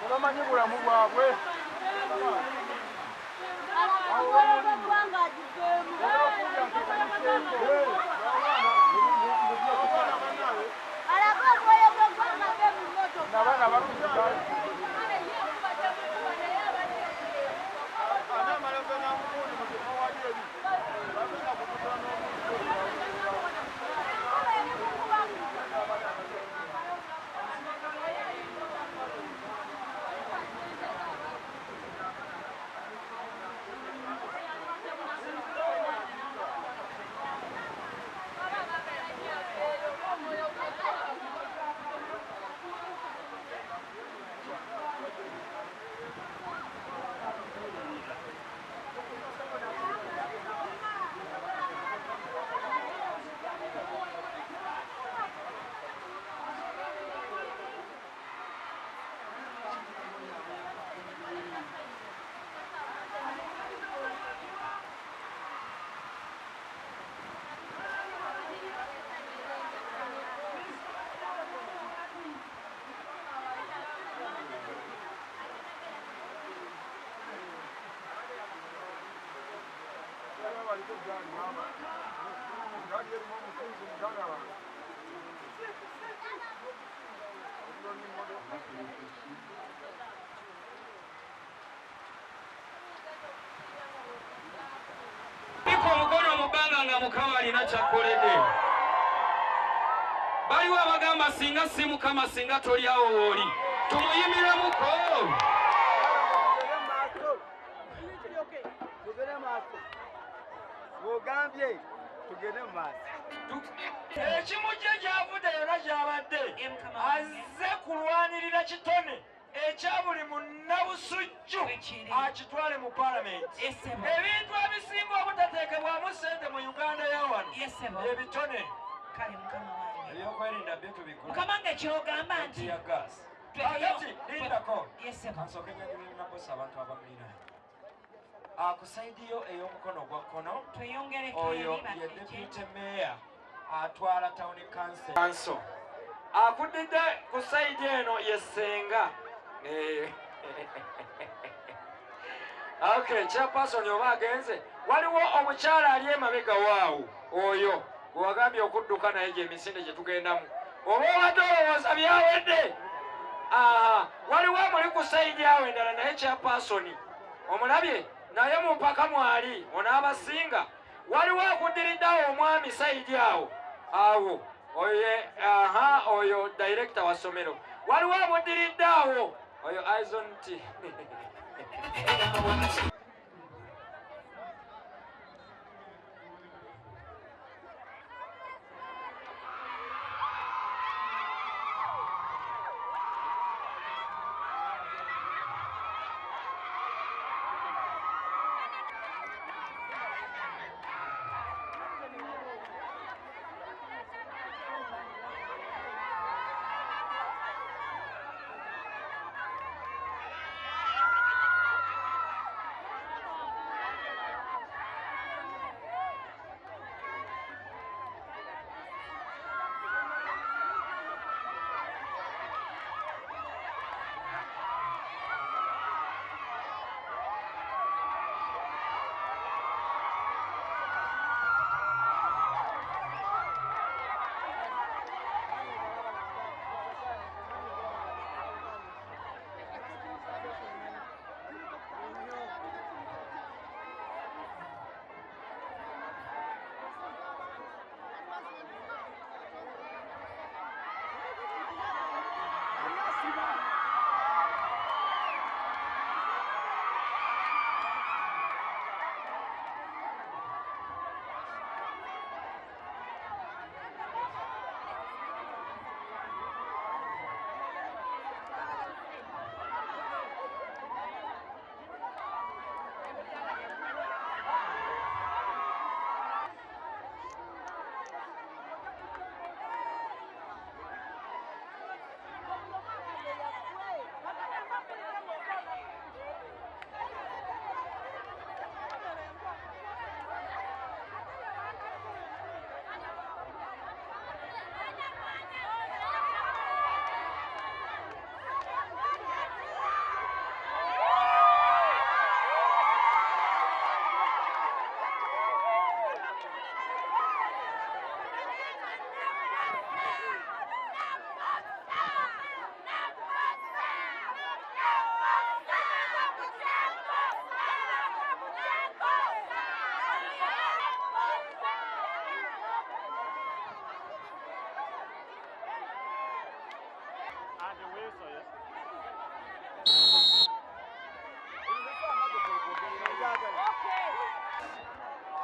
Obamanyi bulamu bwabwe. Omukono mubanga nga Mukama alina kyakkolede. Baliwo abagamba singa si Mukama singa toli awo wooli. Tumuyimiremuko. Ogambye tugende mu maaso. Ekimujja gy'avudde yonna gy'abadde azze kulwanirira kitone ekya buli munnabusujju akitwale mu paalamenti. Ebintu ebisinga obutateekebwamu ssente mu Uganda ya wano ebitone. Ebyokwerinda bye tubikula. Mukama ng'ekyogamba nti kakati lindako kansooke njagirira Nabbosa abantu abamuliraanye. Akusaidiyo ey'omukono ogwa kkono oyo ye deputy mayor atwala town council. Akuddidde ku saidi eno ye Ssenga. Okay, chairperson oba agenze. Waliwo omukyala ali emabega waawo oyo gwe wagambye okudduka naye gy'emisinde gye tugendamu. Oba obadde olowooza byawedde? Waliwo amuli ku saidi awo endala naye chairperson omulabye naye mu mpaka mwali onaabasinga. Waliwo akuddiridde awo omwami saidi awo oyo director wa ssomero. Waliwo amuddiridde awo oyo Aizonti.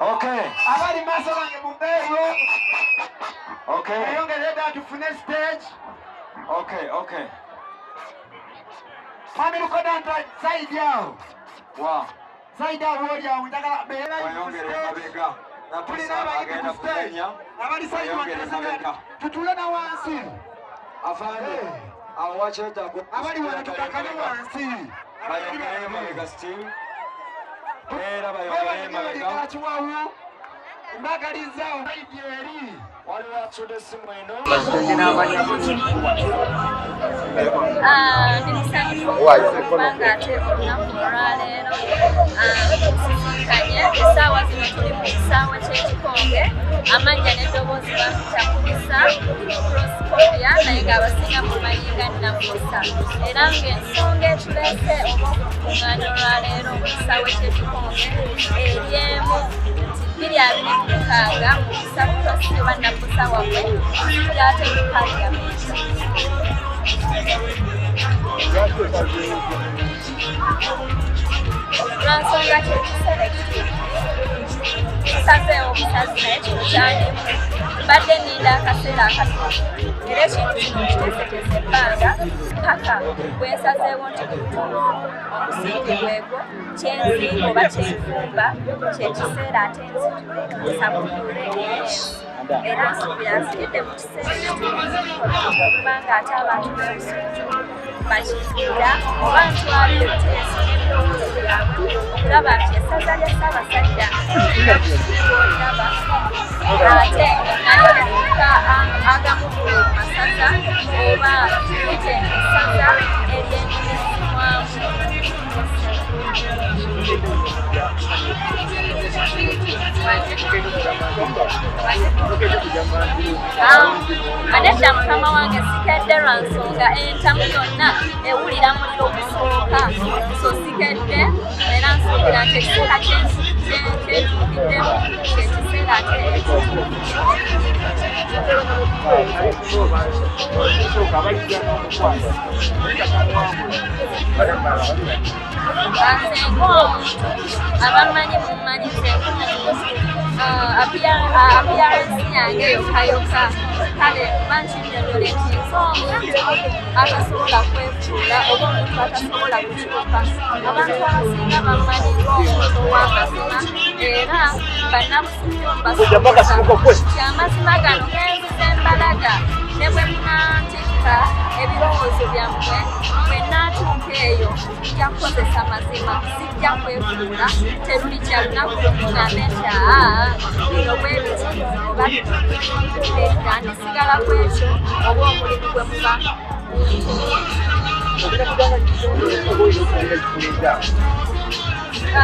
Okay. Abali maso bange mumbeyo. Okay. Eyongerera tufune stage. Okay. Family kodanta side yao. Wow. Side yao yao ndagala bera. Wayongere mabega. Tulina abayina ku stage. Abali side wange tutule na wansi. Afande. Awacheta ku. Abali wana tukakane wansi. Bayongere mabega still. Era bayongere mabega. Chiwawu. Mbagaliza idyeri. Wali watsude simu eno. Nimusanyufu kubanga ate olunaku olwaleero tusisinkanye essaawa zino tuli mu kisaawe ky'ekikonge amannya n'eddoboozi bafita kubisa proscopia naye ng'abasinga mumanyiga Nnabusa era ng'ensonga etuleese oba okukuŋŋaanya olwaleero mu kisaawe ky'ekikonge eryemu 2026 mu kisabutosi oba Nnabusa waffe kijate mu paliamenti. Lwansonga kyekiselekiti tusazeewo obusazi naye kino kyalimu mbadde nninda akaseera akatono era ekintu kino kiteeseteese ebbanga paka bwe nsazeewo nti kutuufu omusingi gwegwo kyenzi oba kyenfumba kyekiseera ate nzitule nsabulule ensi era nsubira nsigidde mu kiseera ekituufu kubanga ate abantu b'ebusunju bakizuula oba ntwala ebiteeso n'ebirowoozo byabwe okulaba nti essaza lya Ssaabasajja oliraba ate nayo lifuuka agamu ku masaza oba tuyite essaza ery'ennyumisibwamu. Anedda mukama wange sikedde lwa nsonga entamu yonna ewulira muliro ogusooka so sikedde era nsuubira nti ekiseera kyetuukiddemu kyekiseera senga omuntu abamanyi mummanyize appearance yange yokayoka kale kuba nkinyonnyola nti nsonga atasobola kwefuula oba omuntu atasobola kukyuka abantu abasinga bammanyi ng'omuntu ow'amazima era bannabusubyombasobola kyamazima gano genzize embalaga ne bwe munantikka ebirowoozo byammwe bwe naatuuka eyo nja kukozesa mazima sijja kwefuula teruli kya lunaku lukuŋŋambe nti bino bwe biti oba bituleeta ndisigala ku ekyo oba omulimu gwe muba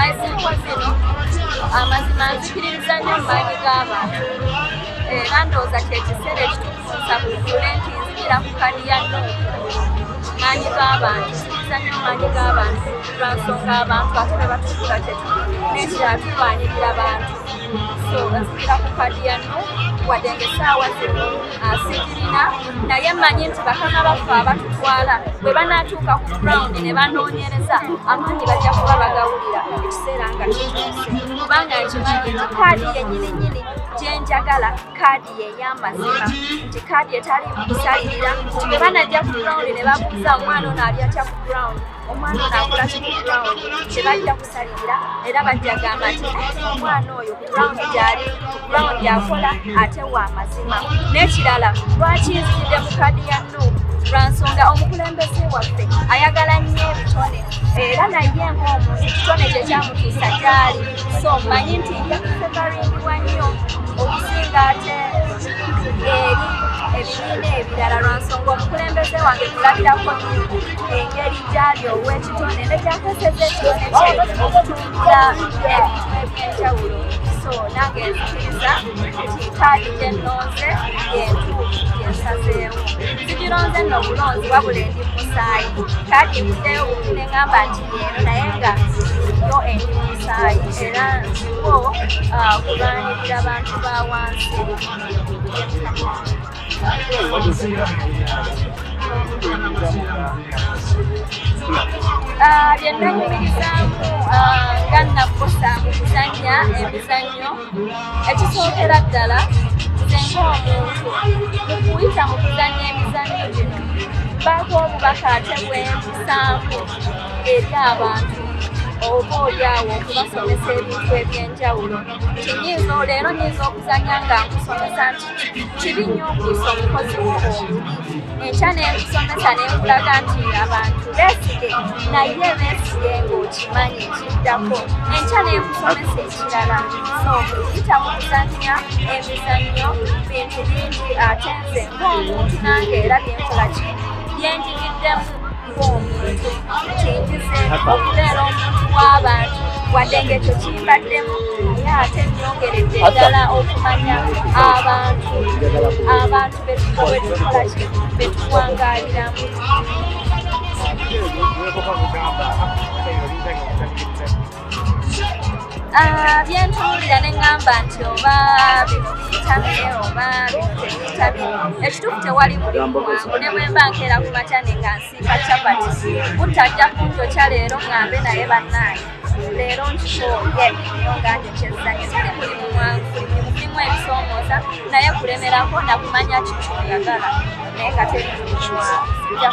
ezinko zino amazima nzikiririza nnyo mu maanyi g'abantu era ndowooza kyekiseera ekitukusa bufuule nti nzikira ku kadi ya Nnaku maanyi g'abantu nzikiriza nnyo mu maanyi g'abantu lwa nsonga abantu ate ne batuukula nekiratulwanirira bantu so nzikira ku kadi ya Nnaku wadde ng'essaawa zino sigirina naye mmanyi nti bakama baffe abatutwala bwe banaatuuka ku ground ne banoonyereza amaanyi bajja kuba bagawulira ekiseera nga kituuse kubanga nkimanyi nti kaadi yennyininyini gyenjagala kaadi y'ey'amazima nti kaadi etaliimu kusalirira nti bwe banajja ku ground ne babuuza omwana ono ali atya ku ground omwana ono akola ki ku ground tebajja kusalirira era bajja gamba nti omwana oyo ku ground gy'ali ku ground akola ate wa mazima n'ekirala lwaki nzikidde mu kaadi ya Nnaku lwa nsonga omukulembeze waffe ayagala nnyo ebitone era naye ng'omuntu ekitone kye kyamutuusa gy'ali so mmanyi nti nja kufevaringibwa nnyo okusinga ate eri ebibiina ebirala lwa nsonga omukulembeze wange kulabirako nnyo engeri gy'ali ow'ekitone ne gyakoseza ekitone kye okutumbula ebintu eby'enjawulo so nange nzikiriza nti kaadi gye nnonze yentuufu yensazeewo sigironze nno bulonzi wabula endi musaayi kaadi evuddeyo buti ne ngamba nti yeeno naye nga yo endi musaayi era nziwo kulwanirira bantu ba wansi bye nnanyumirizaamu nga Nnabosa mu kuzannya emizannyo ekisookera ddala nze ng'omuntu mu kuyita mu kuzannya emizannyo gino baako obubaka ate bw'ensanvu eri abantu oba oliawo okubasomesa ebintu eby'enjawulo leero nyinza okuzannya nga nkusomesa nti kibi nnyo okuyisa omukozi wo omubi enkya nenkusomesa nenkulaga nti abantu beesige naye beesige ng'okimanyi ekiddako enkya nenkusomesa ekirala so okuyita mu kuzannya emizannyo bintu bingi ate nze ng'omuntu nange era byenkola ki byenjigiddemu ng'omuntu kinjize okubeera omuntu w'abantu wadde ng'ekyo kimbaddemu naye ate nyongeredde ddala okumanya abantu betukola ki betuwangaaliramu. Byentunuulira ne ŋŋamba nti oba bino biyitabye oba bino tebiyitabye ekituufu tewali buli mwangu ne bwe mba nkeera ku makya ne nga nsiika capati butajja kunjokya leero ŋŋambe naye bannaaye leero nkikooye eyo nga njekyezanyo teri mulimu mwangu mulimu ebisoomooza naye kulemerako nakumanya kikyoyagala naye nga teri mulimu sijja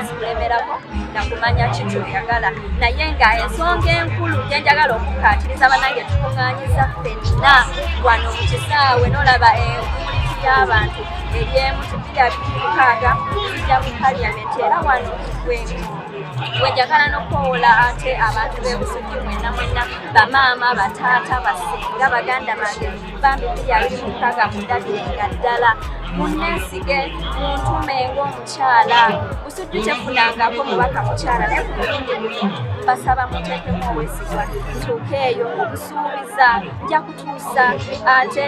kulemerako nakumanya kikyoyagala naye nga ensonga enkulu gyenjagala okukaatiriza bannange tukuŋŋaanyiza ffenna wano mu kisaawe n'olaba enkuuliki y'abantu eryemu 226 zijja mu paliyamenti era wano wenjagala n'okwoola ate abantu b'ebusujju mwenna bamaama bataata basenga baganda bange bambi 226 mundabirenga ddala munneesige muntume ng'omukyala busujju tefunangako mubaka mukyala naye ku mulundi guno basaba muteekemu obwesigwa ntuuka eyo obusuubiza nja kutuusa ate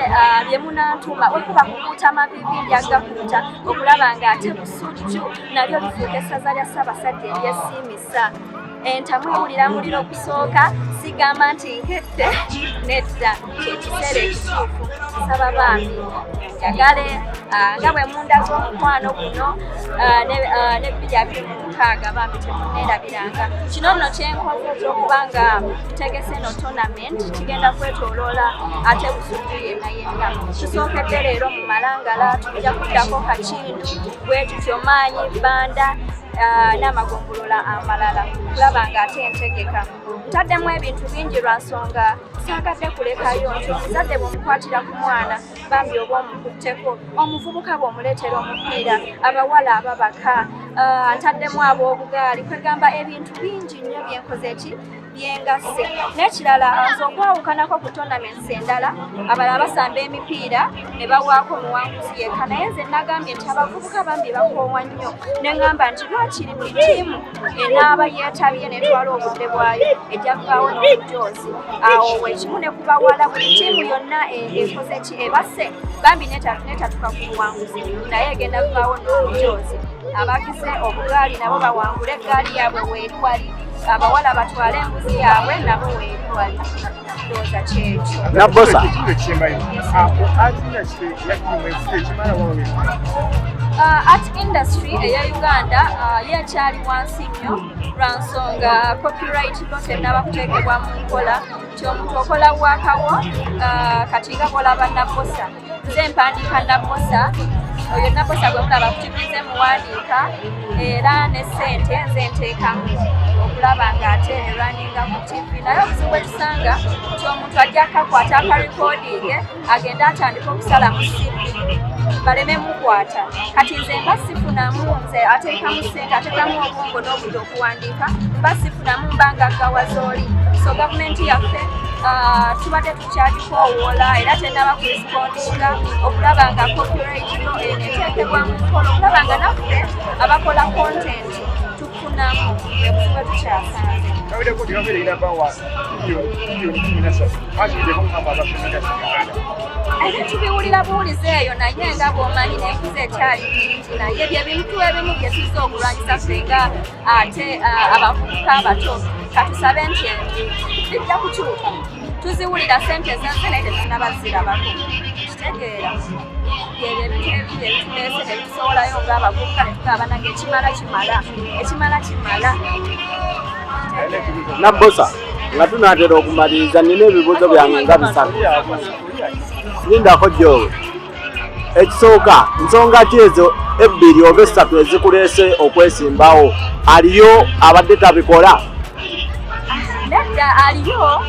bye munantuma wekuba kukuuta mabibi njagakuuta okulaba nga ate busujju nalyo lifuuka essaza lya Ssaabasajja eryesiimisa entamu ewulira muliro okusooka sigamba nti nkette nedda ekiseera ekituufu nsaba bambi njagale nga bwe mundaza omukwano guno ne 226 bambi temuneerabiranga kino nno kyenkoze ekyokuba nga tutegese no tournament kigenda kwetooloola ate busujju yenna yenna tusookedde leero mu Malangala tujja kuddako Kakindu bwe tutyo Maanyi Bbanda n'amagombolola amalala kulaba nga ate entegeka ntaddemu ebintu bingi lwa nsonga saagadde kulekayo nti omuzadde bw'omukwatira ku mwana bambi oba omukutteko omuvubuka bw'omuleetera omupiira abawala ababaka ntaddemu ab'obugaali kwegamba ebintu bingi nnyo byenkoze ki byengasse n'ekirala nze okwawukanako ku tournaments endala abalala basamba emipiira ne bawaako omuwanguzi yekka naye nze nagambye nti abavubuka bambi bakoowa nnyo ne ŋŋamba nti lwakiri buli ttiimu enaaba yeetabye netwala obudde bwayo ejja kuvaawo n'obujoozi awo bwekimu ne kubawala buli ttiimu yonna ekoze ki ebasse bambi netatuka ku buwanguzi naye egenda kuvaawo n'obujoozi abagize obugaali nabo bawangule eggaali yaabwe weeri wali abawala batwale embuzi yaabwe nabo weeri wali ndowooza kyekyo. Nabbosa art industry eya Uganda yekyali wansi nnyo lwa nsonga copyright law tennaba kuteekebwa mu nkola nti omuntu okola wakawo kati nga bolaba Nabbosa nze mpandiika Nabbosa oyo Nabbosa gwe mulaba kutimize muwandiika era ne ssente nze nteekamu okulaba nga ate erwaninga ku TV naye obuzibu bwe tusanga nti omuntu ajja akakwata akarekodinge agenda atandika okusala mu simu baleme mukwata kati nze mba sifunamu nze ateekamu ssente ateekamu obwongo n'obudde okuwandiika mba sifunamu mbanga gawazooli so gavumenti yaffe tubadde tukyagikoowoola era tennaba kurisipondinga okulaba nga copyright law eneteekebwa mu nkola okulaba nga naffe abakola content tufunamu ebuzibu bwe tukyasanze. Ebintu biwulira buwulize eyo naye nga bw'omanyi n'enkuza ekyali bingi naye bye bintu ebimu bye tuzza okulwanyisa ffe nga ate abavubuka abato katusabe nti bijja kukyuka tuziwulira ssente ezense naye tetunnabazirabako kitegeera byebyo ebintu ebingi ebituleese ne bitusowolayo ng'abavubuka ne tugamba nange ekimala kimala. Nabbosa nga tunaatera okumaliriza nina ebibuuzo byange nga bisatu. Lindako Joe. Ekisooka nsonga ki ezo ebbiri oba essatu ezikuleese okwesimbawo aliyo abadde tabikola? Nedda aliyo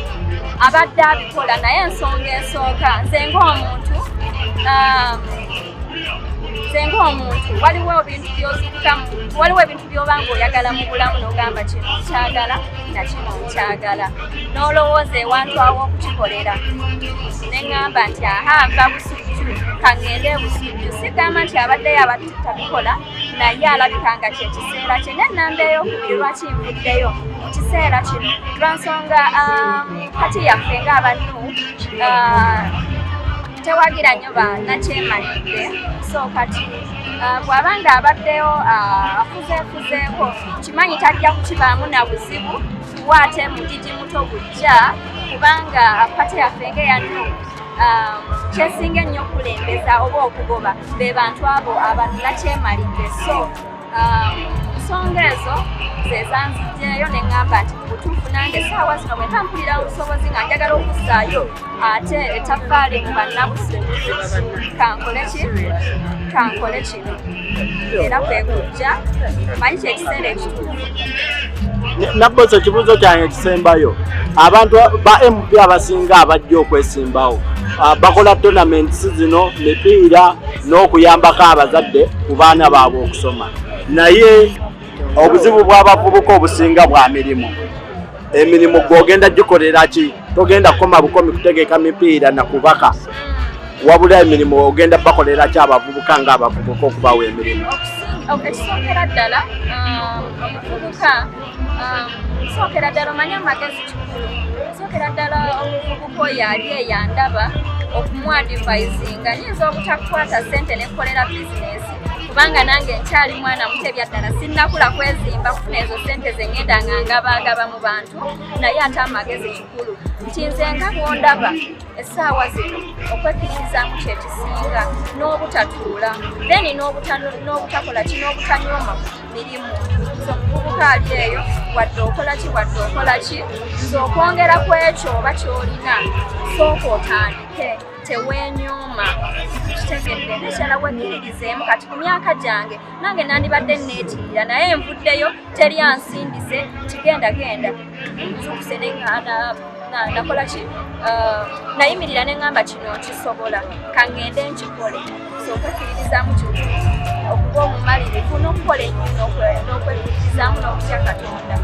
abadde abikola naye ensonga esooka nze ng'omuntu waliwo ebintu by'oba ng'oyagala mu bulamu n'ogamba kino nkyagala na kino nkyagala n'olowooza ewantu awo okukikolera ne ŋŋamba nti aha nva busujju kaŋŋende busujju sigamba nti abaddeyo abadde tabikola naye alabika nga kyekiseera kye n'ennamba ey'okubiri lwaki nvuddeyo mu kiseera kino lwansonga kati yaffe ng'abantu tewagira nnyo bannakyemalidde so kati bw'abanga abaddeyo afuzeefuzeeko kimanyi tajja kukibaamu na buzibu waate mugigi muto gujja kubanga pate yaffe ng'eyano kyesinga ennyo okulembeza oba okugoba be bantu abo abannakyemalidde so ensonga ezo ze zanzijjeeyo ne ŋŋamba nti mu butuufu nange essaawa zino bwe ntampulira obusobozi nga njagala okussaayo ate ettaffaali mu bannabusuubuzi kankole kino era kwe kujja manyi kyekiseera ekituufu. Nabbosa, ekibuuzo kyange kisembayo abantu ba MP abasinga abajja okwesimbawo bakola tournaments zino mipiira n'okuyambako abazadde ku baana baabwe okusoma naye obuzibu bw'abavubuka obusinga bwa mirimu. Emirimu gw'ogenda gikolera ki? Togenda kukoma bukomi kutegeka mipiira na kubaka wabula emirimu ogenda bakolera ki abavubuka ng'abavubuka okubawa emirimu? Ekisookera ddala omuvubuka sookera ddala omanye amagezi kikulu. Sookera ddala omuvubuka oyo ali eyandaba okumwadvisinga nyinza obutakukwata ssente nekolera bizinesi kubanga nange nkyali mwana muto ebyaddala sinnakula kwezimba kufuna ezo ssente zengenda nga ngabagaba mu bantu naye ate amagezi kikulu nti nze nga bwondaba essaawa zino okwekkiririzaamu kyekisinga n'obutatuula then n'obutakola ki n'obutanyoma mirimu nze omuvubuka ali eyo wadde okola ki nze okwongera ku ekyo oba ky'olina sooka otandike teweenyooma kitegedde nekyala wekkiririzeemu kati ku myaka gyange nange nandibadde neetirira naye nvuddeyo teri ansindise kigenda nzukuse nakola ki nayimirira ne ŋŋamba kino nkisobola kaŋŋende nkikole so okwekkiririzaamu kikulu okuba omumalirivu n'okukola ennyo n'okwekkiririzaamu n'okutya Katonda.